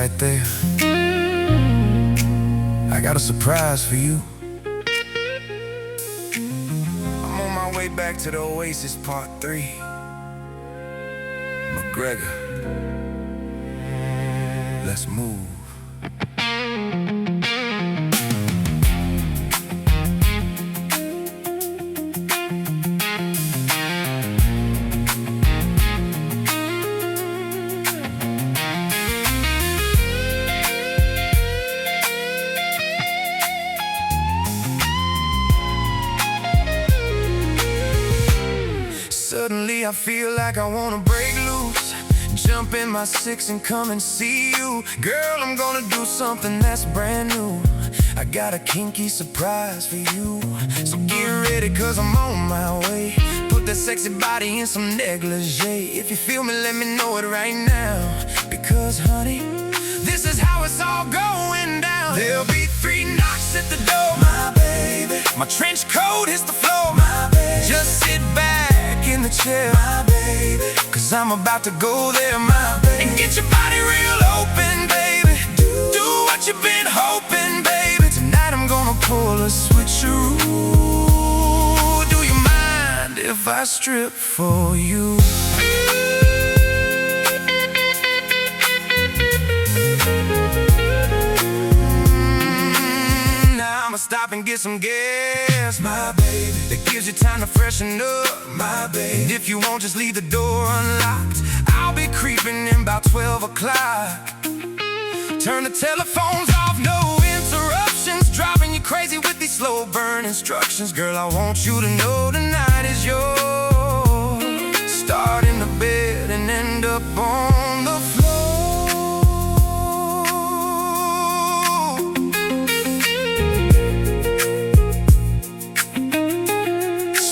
right there. I got a surprise for you. I'm on my way back to the Oasis Part 3. McGregor, let's move. Suddenly I feel like I wanna break loose, jump in my six and come and see you. Girl, I'm gonna do something that's brand new. I got a kinky surprise for you. So get ready, cause I'm on my way. Put that sexy body in some negligee. If you feel me, let me know it right now. Because honey, this is how it's all going down. There'll be 3 knocks at the door, my baby. My trench coat hits the floor, my baby. Just sit back in the chair, my baby, cause I'm about to go there, my baby. And get your body real open, baby. Do what you've been hoping, baby. Tonight I'm gonna pull a switcheroo. Do you mind if I strip for you? Stop and get some gas, my baby. That gives you time to freshen up, my baby. And if you won't, just leave the door unlocked. I'll be creeping in about 12 o'clock. Turn the telephones off, no interruptions. Driving you crazy with these slow burn instructions. Girl, I want you to know tonight is yours. Start in the bed and end up on the floor.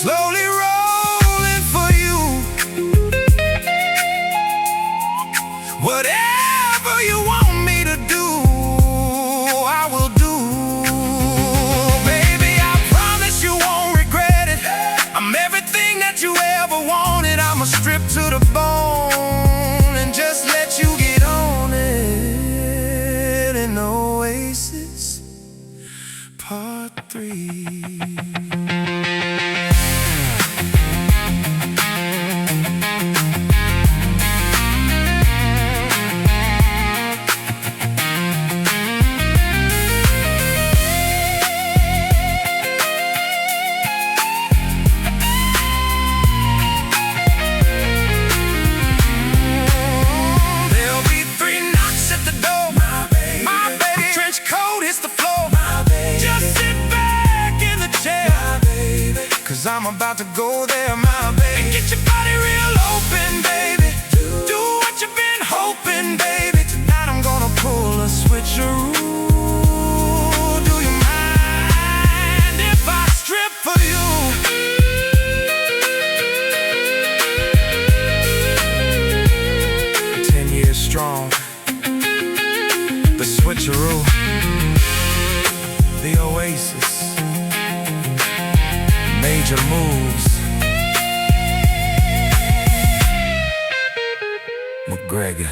Slowly rolling for you. Whatever you want me to do, I will do. Baby, I promise you won't regret it. I'm everything that you ever wanted. I'ma strip to the bone and just let you get on it. In Oasis Part 3. Cause I'm about to go there, my baby. And get your body real open, baby. Do what you've been hoping, baby. Tonight I'm gonna pull a switcheroo. Do you mind if I strip for you? 10 years strong. The switcheroo. The Oasis. Major moves. McGregor.